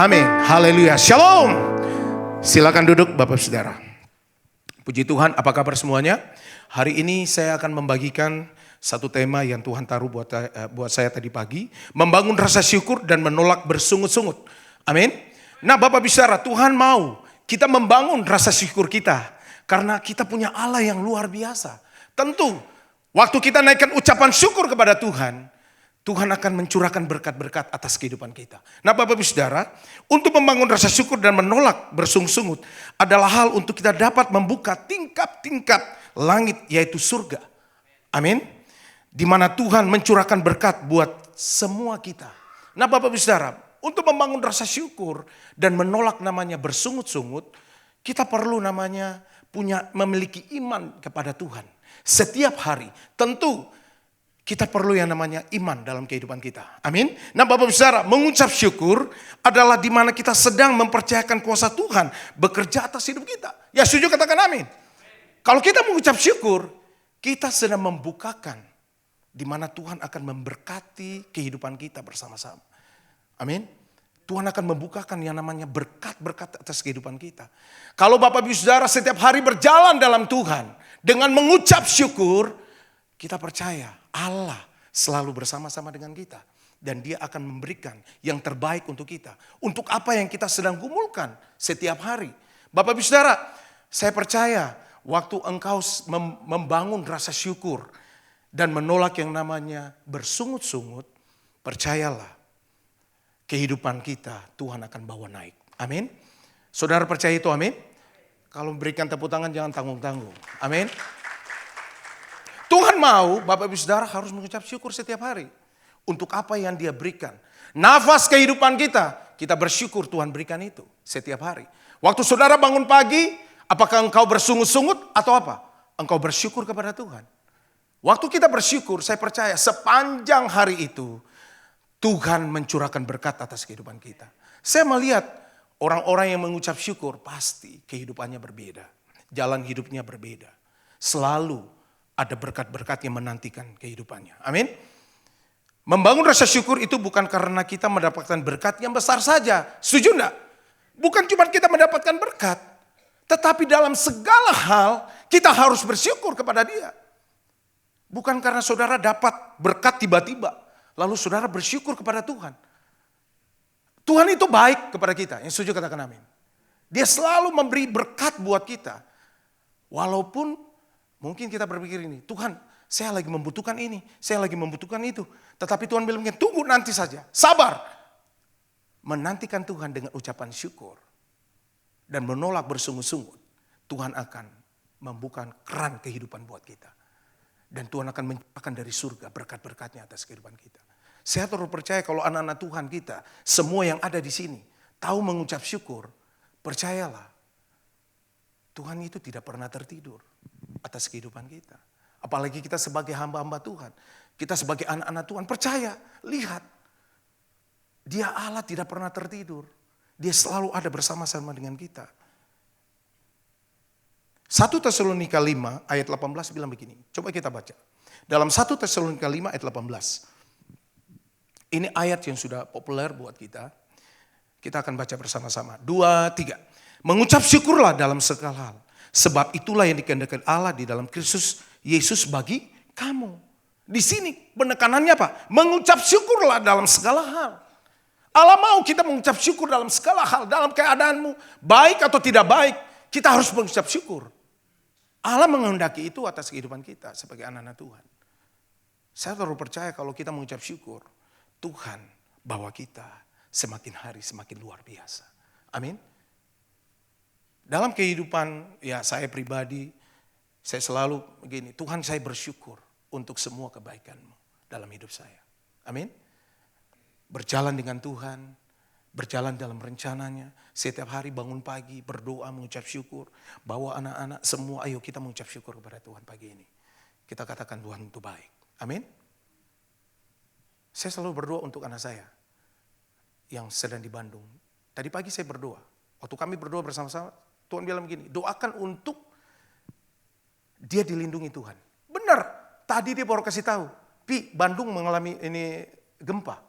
Amin. Haleluya. Shalom. Silakan duduk Bapak Saudara. Puji Tuhan, apa kabar semuanya? Hari ini saya akan membagikan satu tema yang Tuhan taruh buat saya tadi pagi. Membangun rasa syukur dan menolak bersungut-sungut. Amin. Nah Bapak Saudara, Tuhan mau kita membangun rasa syukur kita. Karena kita punya Allah yang luar biasa. Tentu, waktu kita naikkan ucapan syukur kepada Tuhan, Tuhan akan mencurahkan berkat-berkat atas kehidupan kita. Nah Bapak Ibu Saudara, untuk membangun rasa syukur dan menolak bersungut-sungut adalah hal untuk kita dapat membuka tingkap-tingkap langit yaitu surga. Amin. Di mana Tuhan mencurahkan berkat buat semua kita. Nah Bapak Ibu Saudara, untuk membangun rasa syukur dan menolak namanya bersungut-sungut, kita perlu namanya memiliki iman kepada Tuhan. Setiap hari tentu kita perlu yang namanya iman dalam kehidupan kita. Amin. Nah Bapak Ibu Saudara, mengucap syukur adalah di mana kita sedang mempercayakan kuasa Tuhan bekerja atas hidup kita. Ya setuju, katakan amin. Kalau kita mengucap syukur, kita sedang membukakan di mana Tuhan akan memberkati kehidupan kita bersama-sama. Amin. Tuhan akan membukakan yang namanya berkat-berkat atas kehidupan kita. Kalau Bapak Ibu Saudara setiap hari berjalan dalam Tuhan dengan mengucap syukur, kita percaya Allah selalu bersama-sama dengan kita. Dan Dia akan memberikan yang terbaik untuk kita. Untuk apa yang kita sedang gumulkan setiap hari. Bapak Ibu Saudara, saya percaya waktu engkau membangun rasa syukur dan menolak yang namanya bersungut-sungut, percayalah kehidupan kita Tuhan akan bawa naik. Amin. Saudara percaya itu, amin? Kalau memberikan tepuk tangan jangan tanggung-tanggung. Amin. Tuhan mau Bapak Ibu Saudara harus mengucap syukur setiap hari. Untuk apa yang Dia berikan. Nafas kehidupan kita, kita bersyukur Tuhan berikan itu setiap hari. Waktu saudara bangun pagi, apakah engkau bersungut-sungut atau apa? Engkau bersyukur kepada Tuhan. Waktu kita bersyukur, saya percaya sepanjang hari itu, Tuhan mencurahkan berkat atas kehidupan kita. Saya melihat orang-orang yang mengucap syukur, pasti kehidupannya berbeda. Jalan hidupnya berbeda. Selalu ada berkat-berkat yang menantikan kehidupannya. Amin. Membangun rasa syukur itu bukan karena kita mendapatkan berkat yang besar saja. Setuju enggak? Bukan cuma kita mendapatkan berkat. Tetapi dalam segala hal kita harus bersyukur kepada Dia. Bukan karena saudara dapat berkat tiba-tiba. Lalu saudara bersyukur kepada Tuhan. Tuhan itu baik kepada kita. Yang setuju katakan amin. Dia selalu memberi berkat buat kita. Walaupun mungkin kita berpikir ini, Tuhan saya lagi membutuhkan ini, saya lagi membutuhkan itu. Tetapi Tuhan bilang, tunggu nanti saja, sabar. Menantikan Tuhan dengan ucapan syukur. Dan menolak bersungut-sungut. Tuhan akan membuka keran kehidupan buat kita. Dan Tuhan akan mencurahkan dari surga berkat-berkatnya atas kehidupan kita. Saya terus percaya kalau anak-anak Tuhan kita, semua yang ada di sini, tahu mengucap syukur, percayalah. Tuhan itu tidak pernah tertidur atas kehidupan kita. Apalagi kita sebagai hamba-hamba Tuhan. Kita sebagai anak-anak Tuhan, percaya, lihat. Dia Allah tidak pernah tertidur. Dia selalu ada bersama-sama dengan kita. 1 Tesalonika 5 ayat 18 bilang begini. Coba kita baca. Dalam 1 Tesalonika 5 ayat 18. Ini ayat yang sudah populer buat kita. Kita akan baca bersama-sama. 2, 3. Mengucap syukurlah dalam segala hal. Sebab itulah yang dikehendaki Allah di dalam Kristus Yesus bagi kamu. Di sini penekanannya apa? Mengucap syukurlah dalam segala hal. Allah mau kita mengucap syukur dalam segala hal. Dalam keadaanmu, baik atau tidak baik, kita harus mengucap syukur. Allah menghendaki itu atas kehidupan kita sebagai anak-anak Tuhan. Saya terus percaya kalau kita mengucap syukur, Tuhan bawa kita semakin hari semakin luar biasa. Amin. Dalam kehidupan saya pribadi, saya selalu begini, Tuhan saya bersyukur untuk semua kebaikan-Mu dalam hidup saya. Amin. Berjalan dengan Tuhan, berjalan dalam rencananya, setiap hari bangun pagi, berdoa, mengucap syukur, bawa anak-anak semua, ayo kita mengucap syukur kepada Tuhan pagi ini. Kita katakan Tuhan itu baik. Amin. Saya selalu berdoa untuk anak saya yang sedang di Bandung. Tadi pagi saya berdoa, waktu kami berdoa bersama-sama, Tuhan bilang begini, doakan untuk dia dilindungi Tuhan. Benar, tadi dia baru kasih tahu, Pi, Bandung mengalami ini gempa.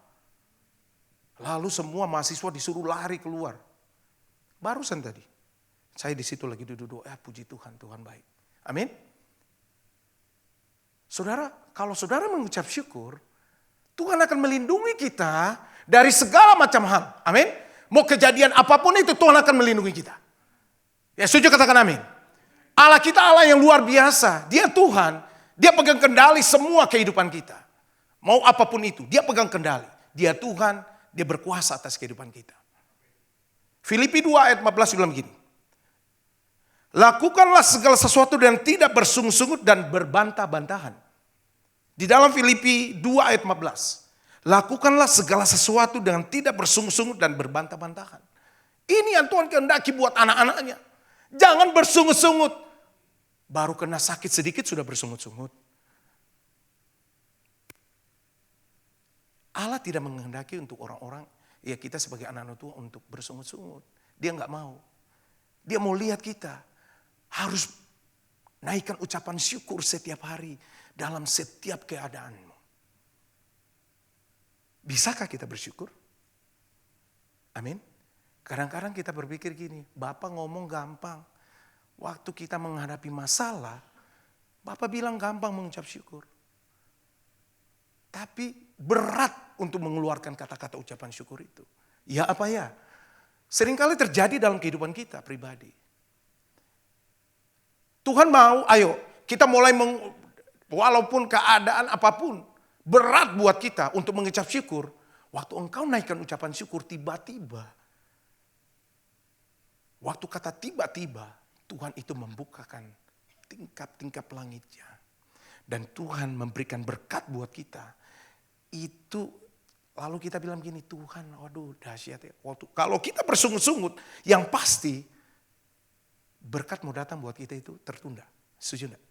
Lalu semua mahasiswa disuruh lari keluar. Barusan tadi, saya di situ lagi duduk, puji Tuhan, Tuhan baik. Amin. Saudara, kalau saudara mengucap syukur, Tuhan akan melindungi kita dari segala macam hal. Amin. Mau kejadian apapun itu, Tuhan akan melindungi kita. Ya, setuju, katakan amin. Allah kita Allah yang luar biasa. Dia Tuhan, dia pegang kendali semua kehidupan kita. Mau apapun itu, dia pegang kendali. Dia Tuhan, dia berkuasa atas kehidupan kita. Filipi 2 ayat 14 bilang begini. Lakukanlah segala sesuatu dan tidak bersungut-sungut dan berbantah-bantahan. Di dalam Filipi 2 ayat 15. Lakukanlah segala sesuatu dengan tidak bersungut-sungut dan berbantah-bantahan. Ini yang Tuhan kehendaki buat anak-anaknya. Jangan bersungut-sungut. Baru kena sakit sedikit sudah bersungut-sungut. Allah tidak menghendaki untuk orang-orang, ya kita sebagai anak-anak Tuhan untuk bersungut-sungut. Dia nggak mau. Dia mau lihat kita harus naikkan ucapan syukur setiap hari dalam setiap keadaanmu. Bisakah kita bersyukur? Amin. Kadang-kadang kita berpikir gini, Bapak ngomong gampang. Waktu kita menghadapi masalah, Bapak bilang gampang mengucap syukur. Tapi berat untuk mengeluarkan kata-kata ucapan syukur itu. Ya apa ya? Seringkali terjadi dalam kehidupan kita pribadi. Tuhan mau, ayo kita mulai walaupun keadaan apapun berat buat kita untuk mengucap syukur. Waktu engkau naikkan ucapan syukur tiba-tiba. Waktu kata tiba-tiba, Tuhan itu membukakan tingkap-tingkap langitnya. Dan Tuhan memberikan berkat buat kita. Itu lalu kita bilang gini, Tuhan waduh dahsyat ya. Kalau kita bersungut-sungut, yang pasti berkat mau datang buat kita itu tertunda. Setuju enggak?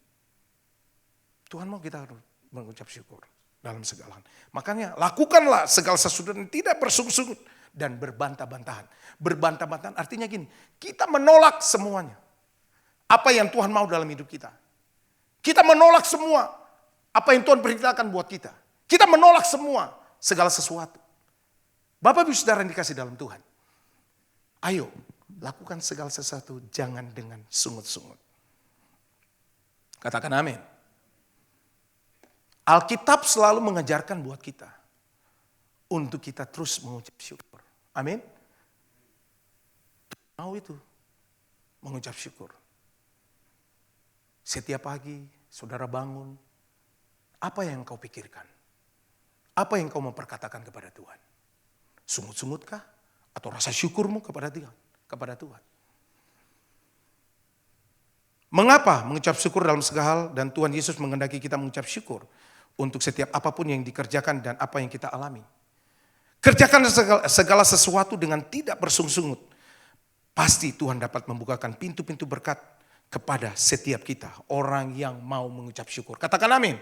Tuhan mau kita mengucap syukur dalam segala hal. Makanya lakukanlah segala sesuatu yang tidak bersungut-sungut dan berbantah-bantahan. Berbantah-bantahan artinya gini, kita menolak semuanya. Apa yang Tuhan mau dalam hidup kita. Kita menolak semua apa yang Tuhan perintahkan buat kita. Kita menolak semua segala sesuatu. Bapak Ibu Saudara yang dikasih dalam Tuhan. Ayo lakukan segala sesuatu jangan dengan sungut-sungut. Katakan amin. Alkitab selalu mengajarkan buat kita untuk kita terus mengucap syukur. Amin. Mau itu mengucap syukur. Setiap pagi saudara bangun, apa yang kau pikirkan? Apa yang kau memperkatakan kepada Tuhan? Sungut-sungutkah? Atau rasa syukurmu kepada Tuhan? Mengapa mengucap syukur dalam segala hal dan Tuhan Yesus menghendaki kita mengucap syukur untuk setiap apapun yang dikerjakan dan apa yang kita alami. Kerjakan segala sesuatu dengan tidak bersungut-sungut. Pasti Tuhan dapat membukakan pintu-pintu berkat kepada setiap kita. Orang yang mau mengucap syukur. Katakan amin.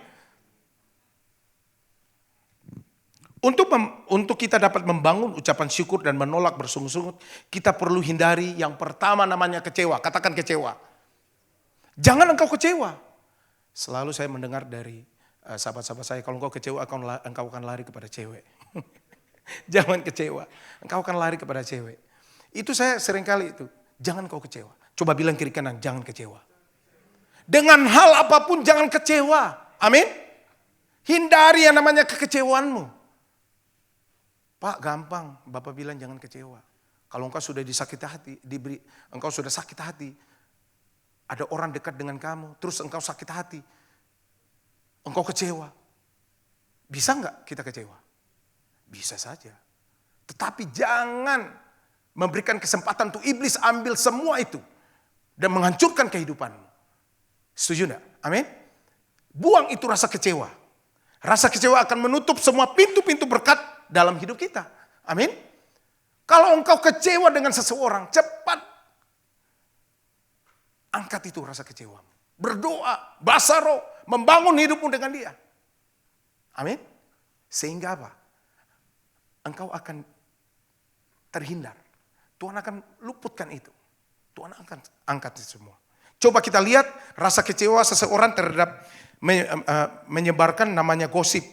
Untuk kita dapat membangun ucapan syukur dan menolak bersungut-sungut, kita perlu hindari yang pertama namanya kecewa. Katakan kecewa. Jangan engkau kecewa. Selalu saya mendengar dari sahabat-sahabat saya, kalau engkau kecewa, engkau akan lari kepada cewek. Jangan kecewa, engkau akan lari kepada cewek. Itu saya seringkali itu, jangan kau kecewa. Coba bilang kiri kanan, jangan kecewa. Dengan hal apapun jangan kecewa. Amin. Hindari yang namanya kekecewaanmu. Pak gampang, Bapak bilang jangan kecewa. Kalau engkau sudah disakiti hati, engkau sudah sakit hati. Ada orang dekat dengan kamu, terus engkau sakit hati. Engkau kecewa. Bisa enggak kita kecewa? Bisa saja. Tetapi jangan memberikan kesempatan untuk iblis ambil semua itu. Dan menghancurkan kehidupanmu. Setuju enggak? Amin? Buang itu rasa kecewa. Rasa kecewa akan menutup semua pintu-pintu berkat dalam hidup kita. Amin? Kalau engkau kecewa dengan seseorang, cepat angkat itu rasa kecewamu. Berdoa, basaro, membangun hidupmu dengan dia. Amin? Sehingga apa? Engkau akan terhindar. Tuhan akan luputkan itu. Tuhan akan angkat itu semua. Coba kita lihat rasa kecewa seseorang terhadap menyebarkan namanya gosip.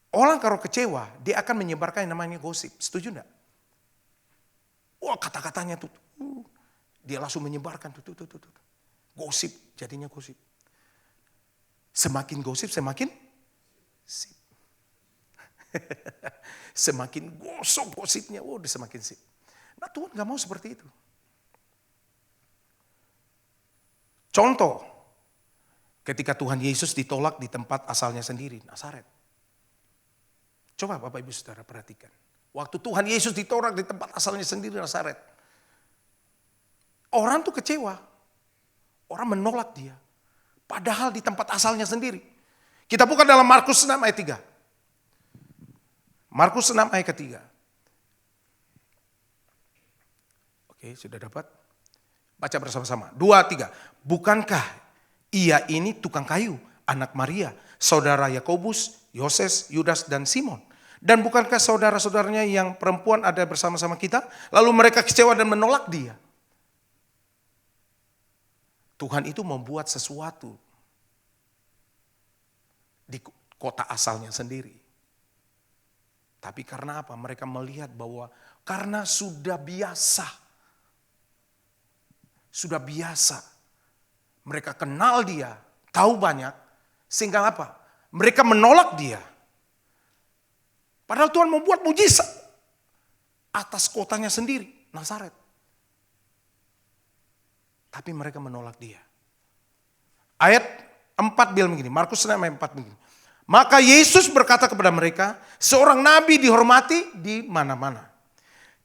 Orang kalau kecewa, dia akan menyebarkan yang namanya gosip. Setuju enggak? Wah, kata-katanya tuh. Dia langsung menyebarkan tuh. Gosip, jadinya gosip. Semakin gosip, semakin sip. Semakin gosok gosipnya, udah semakin sip. Nah, Tuhan gak mau seperti itu. Contoh, ketika Tuhan Yesus ditolak di tempat asalnya sendiri, Nazaret. Coba Bapak Ibu Saudara perhatikan. Waktu Tuhan Yesus ditolak di tempat asalnya sendiri, Nazaret. Orang tuh kecewa. Orang menolak dia. Padahal di tempat asalnya sendiri. Kita buka dalam Markus 6 ayat 3. Markus 6 ayat ketiga. Oke, sudah dapat? Baca bersama-sama. 2, 3. Bukankah ia ini tukang kayu, anak Maria, saudara Yakobus, Yoses, Yudas, dan Simon? Dan bukankah saudara-saudaranya yang perempuan ada bersama-sama kita? Lalu mereka kecewa dan menolak dia. Tuhan itu membuat sesuatu di kota asalnya sendiri. Tapi karena apa? Mereka melihat bahwa karena sudah biasa. Sudah biasa. Mereka kenal dia, tahu banyak. Sehingga apa? Mereka menolak dia. Padahal Tuhan membuat mujizat atas kotanya sendiri, Nazaret. Tapi mereka menolak dia. Ayat 4 bilang begini, Markus 6 ayat 4 begini. Maka Yesus berkata kepada mereka, seorang nabi dihormati di mana-mana.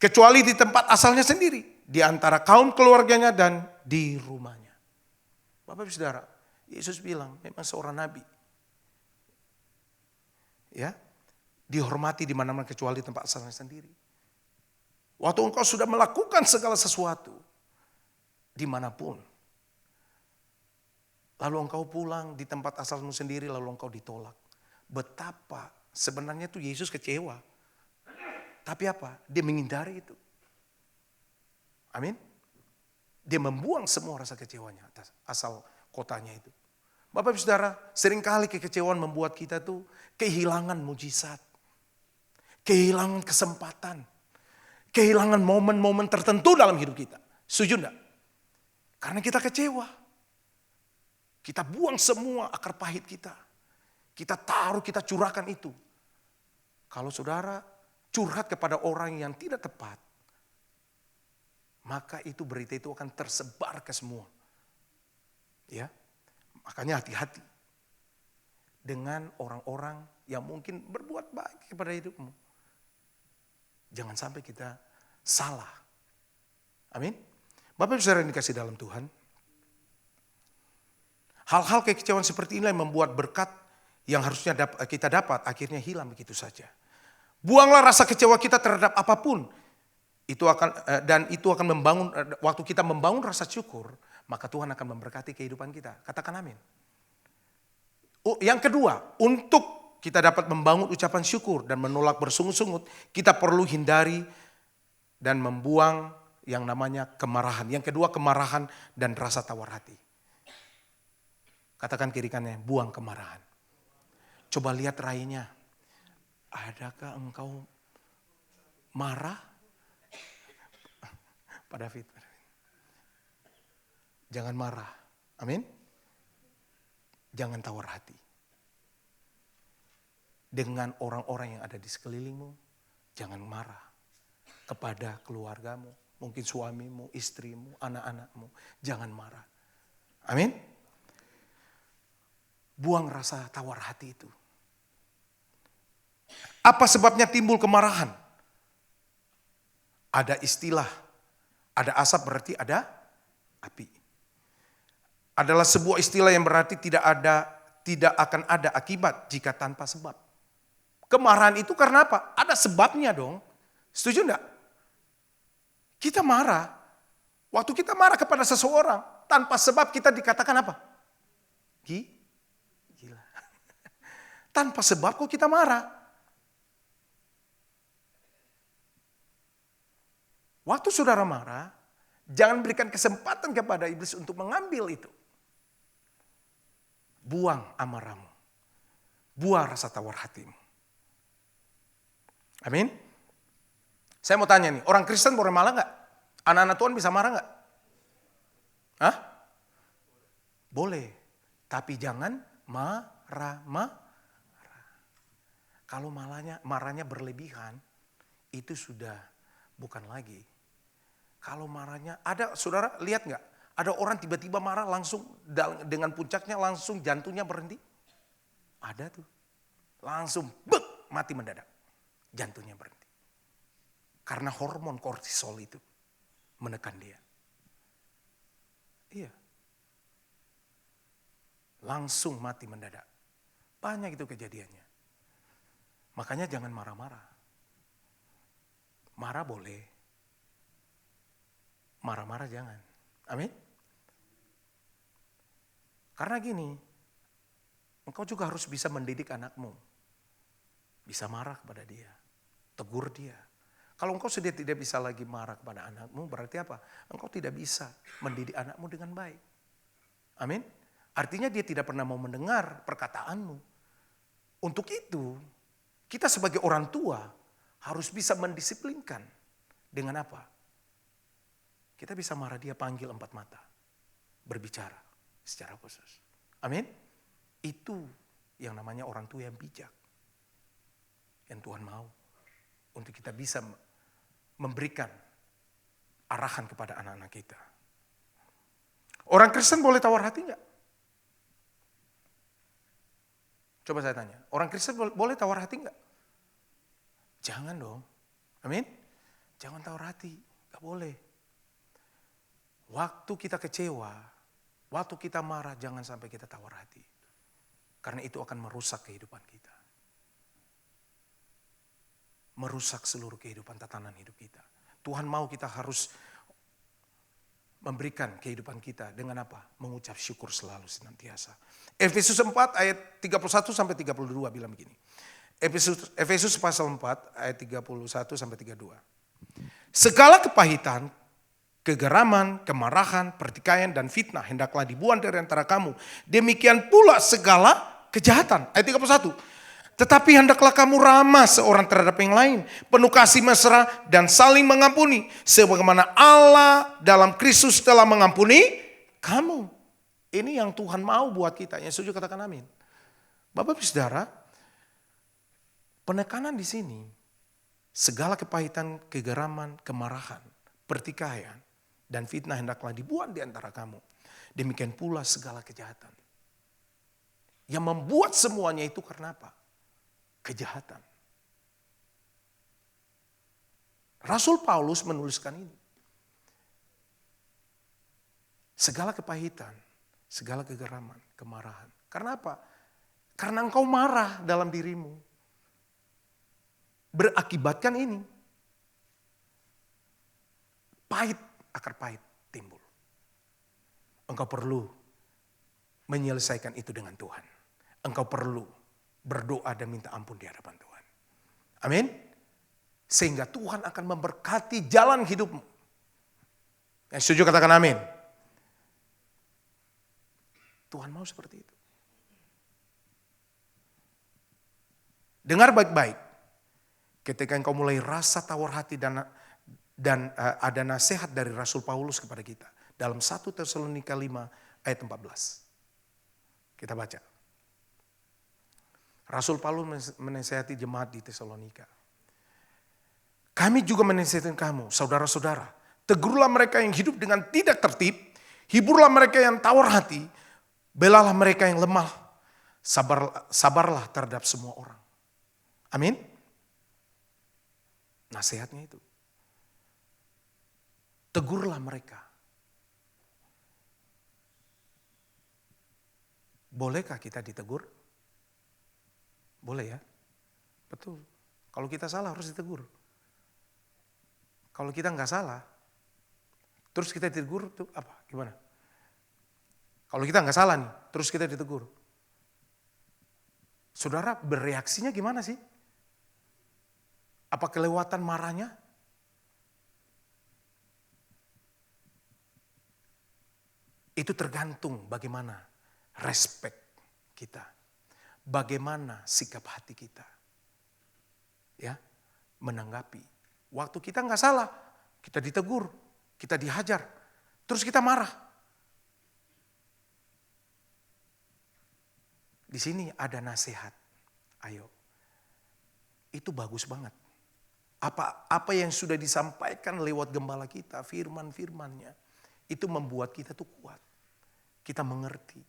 Kecuali di tempat asalnya sendiri, di antara kaum keluarganya dan di rumahnya. Bapak Ibu Saudara, Yesus bilang memang seorang nabi. Ya, dihormati di mana-mana kecuali di tempat asalnya sendiri. Waktu engkau sudah melakukan segala sesuatu, dimanapun. Lalu engkau pulang di tempat asalmu sendiri, lalu engkau ditolak. Betapa sebenarnya tuh Yesus kecewa. Tapi apa? Dia menghindari itu. Amin. Dia membuang semua rasa kecewanya atas asal kotanya itu. Bapak Ibu Saudara, seringkali kekecewaan membuat kita tuh kehilangan mujizat. Kehilangan kesempatan. Kehilangan momen-momen tertentu dalam hidup kita. Setuju enggak? Karena kita kecewa. Kita buang semua akar pahit kita. Kita taruh, kita curahkan itu. Kalau saudara curhat kepada orang yang tidak tepat, maka itu berita itu akan tersebar ke semua. Ya, makanya hati-hati dengan orang-orang yang mungkin berbuat baik kepada hidupmu. Jangan sampai kita salah. Amin. Bapak Ibu Saudara yang dikasih dalam Tuhan. Hal-hal kekecewaan seperti ini yang membuat berkat yang harusnya kita dapat akhirnya hilang begitu saja. Buanglah rasa kecewa kita terhadap apapun. Itu akan membangun, waktu kita membangun rasa syukur, maka Tuhan akan memberkati kehidupan kita. Katakan amin. Yang kedua, untuk kita dapat membangun ucapan syukur dan menolak bersungut-sungut, kita perlu hindari dan membuang yang namanya kemarahan. Yang kedua, kemarahan dan rasa tawar hati. Katakan kiri kanannya, buang kemarahan. Coba lihat rainya. Adakah engkau marah? Pak David. Jangan marah. Amin. Jangan tawar hati. Dengan orang-orang yang ada di sekelilingmu, jangan marah kepada keluargamu, mungkin suamimu, istrimu, anak-anakmu. Jangan marah. Amin. Buang rasa tawar hati itu. Apa sebabnya timbul kemarahan? Ada istilah, ada asap berarti ada api. Adalah sebuah istilah yang berarti tidak akan ada akibat jika tanpa sebab. Kemarahan itu karena apa? Ada sebabnya dong. Setuju enggak? Kita marah. Waktu kita marah kepada seseorang, tanpa sebab kita dikatakan apa? Gila. Tanpa sebab kok kita marah. Waktu saudara marah, jangan berikan kesempatan kepada iblis untuk mengambil itu. Buang amarahmu. Buang rasa tawar hatimu. Amin. Saya mau tanya nih, orang Kristen boleh marah nggak? Anak-anak Tuhan bisa marah nggak? Hah? Boleh, tapi jangan marah. Kalau marahnya berlebihan, itu sudah bukan lagi. Kalau marahnya, saudara lihat nggak? Ada orang tiba-tiba marah langsung dengan puncaknya langsung jantungnya berhenti. Ada tuh, langsung mati mendadak, jantungnya berhenti. Karena hormon kortisol itu menekan dia. Iya. Langsung mati mendadak. Banyak itu kejadiannya. Makanya jangan marah-marah. Marah boleh. Marah-marah jangan. Amin. Karena gini, engkau juga harus bisa mendidik anakmu. Bisa marah kepada dia. Tegur dia. Kalau engkau sudah tidak bisa lagi marah kepada anakmu, berarti apa? Engkau tidak bisa mendidik anakmu dengan baik. Amin. Artinya dia tidak pernah mau mendengar perkataanmu. Untuk itu, kita sebagai orang tua harus bisa mendisiplinkan. Dengan apa? Kita bisa marah dia panggil 4 mata. Berbicara secara khusus. Amin. Itu yang namanya orang tua yang bijak. Yang Tuhan mau. Untuk kita bisa memberikan arahan kepada anak-anak kita. Orang Kristen boleh tawar hati enggak? Coba saya tanya, orang Kristen boleh tawar hati enggak? Jangan dong. Amin. Jangan tawar hati, enggak boleh. Waktu kita kecewa, waktu kita marah, jangan sampai kita tawar hati. Karena itu akan merusak kehidupan kita. Merusak seluruh kehidupan tatanan hidup kita. Tuhan mau kita harus memberikan kehidupan kita dengan apa? Mengucap syukur selalu senantiasa. Efesus 4 ayat 31 sampai 32 bilang begini. Efesus pasal 4 ayat 31 sampai 32. Segala kepahitan, kegeraman, kemarahan, pertikaian dan fitnah hendaklah dibuang dari antara kamu. Demikian pula segala kejahatan. Ayat 31. Tetapi hendaklah kamu ramah seorang terhadap yang lain, penuh kasih mesra dan saling mengampuni, sebagaimana Allah dalam Kristus telah mengampuni kamu. Ini yang Tuhan mau buat kita. Yang setuju katakan amin. Bapak Ibu Saudara, penekanan di sini segala kepahitan, kegeraman, kemarahan, pertikaian dan fitnah hendaklah dibuang di antara kamu. Demikian pula segala kejahatan. Yang membuat semuanya itu karena apa? Kejahatan. Rasul Paulus menuliskan ini. Segala kepahitan, segala kegeraman, kemarahan. Karena apa? Karena engkau marah dalam dirimu. Berakibatkan ini. Pahit, akar pahit timbul. Engkau perlu menyelesaikan itu dengan Tuhan. Engkau perlu berdoa dan minta ampun di hadapan Tuhan. Amin. Sehingga Tuhan akan memberkati jalan hidupmu. Yang setuju katakan amin. Tuhan mau seperti itu. Dengar baik-baik. Ketika engkau mulai rasa tawar hati dan ada nasihat dari Rasul Paulus kepada kita. Dalam 1 Tesalonika 5 ayat 14. Kita baca. Rasul Paulus menasihati jemaat di Tesalonika. Kami juga menasihati kamu, saudara-saudara. Tegurlah mereka yang hidup dengan tidak tertib. Hiburlah mereka yang tawar hati. Belalah mereka yang lemah. Sabarlah terhadap semua orang. Amin. Nasihatnya itu. Tegurlah mereka. Bolehkah kita ditegur? Boleh ya? Betul. Kalau kita salah harus ditegur. Kalau kita nggak salah, terus kita ditegur tuh apa? Gimana? Kalau kita nggak salah nih, terus kita ditegur. Saudara bereaksinya gimana sih? Apa kelewatan marahnya? Itu tergantung bagaimana respect kita. Bagaimana sikap hati kita. Ya. menanggapi. Waktu kita nggak salah, kita ditegur, kita dihajar, terus kita marah. Di sini ada nasihat. Ayo, itu bagus banget. Apa yang sudah disampaikan lewat gembala kita, firman-firmannya, itu membuat kita tuh kuat. Kita mengerti.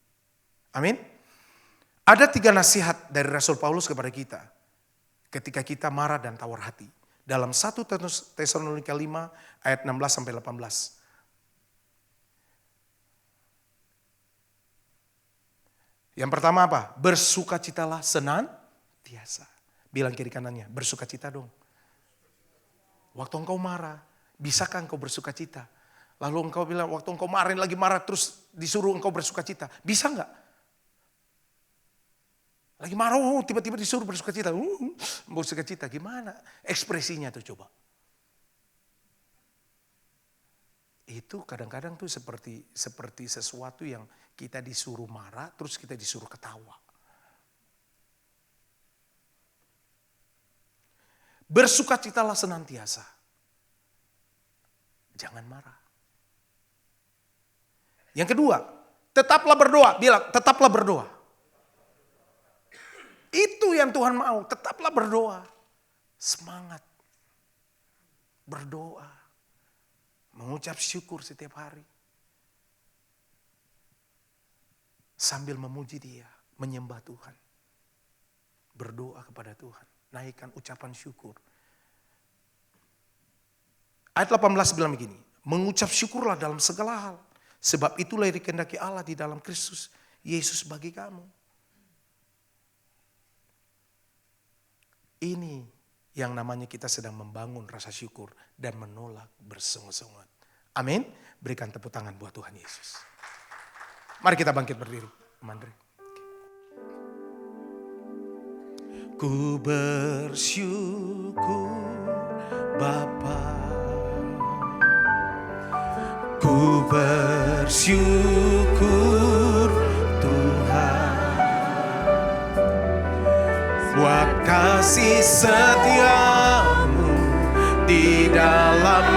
Amin. Ada 3 nasihat dari Rasul Paulus kepada kita ketika kita marah dan tawar hati. Dalam 1 Tesalonika 5 ayat 16 sampai 18. Yang pertama apa? Bersukacitalah senantiasa. Bilang kiri kanannya, bersukacita dong. Waktu engkau marah, bisakah engkau bersukacita? Lalu engkau bilang, waktu engkau lagi marah terus disuruh engkau bersukacita. Bisa enggak? Lagi marah, tiba-tiba disuruh bersukacita. Bersukacita, gimana? Ekspresinya tuh coba. Itu kadang-kadang tuh seperti sesuatu yang kita disuruh marah, terus kita disuruh ketawa. Bersukacitalah senantiasa. Jangan marah. Yang kedua, tetaplah berdoa. Bilang, tetaplah berdoa. Itu yang Tuhan mau, tetaplah berdoa. Semangat. Berdoa. Mengucap syukur setiap hari. Sambil memuji Dia, menyembah Tuhan. Berdoa kepada Tuhan. Naikkan ucapan syukur. Ayat 18 bilang begini. Mengucap syukurlah dalam segala hal. Sebab itulah yang dikehendaki Allah di dalam Kristus Yesus bagi kamu. Ini yang namanya kita sedang membangun rasa syukur dan menolak bersungut-sungut. Amin. Berikan tepuk tangan buat Tuhan Yesus. Mari kita bangkit berdiri. Mandri. Ku bersyukur Bapa, ku bersyukur Tuhan, buat kasih setiamu di dalam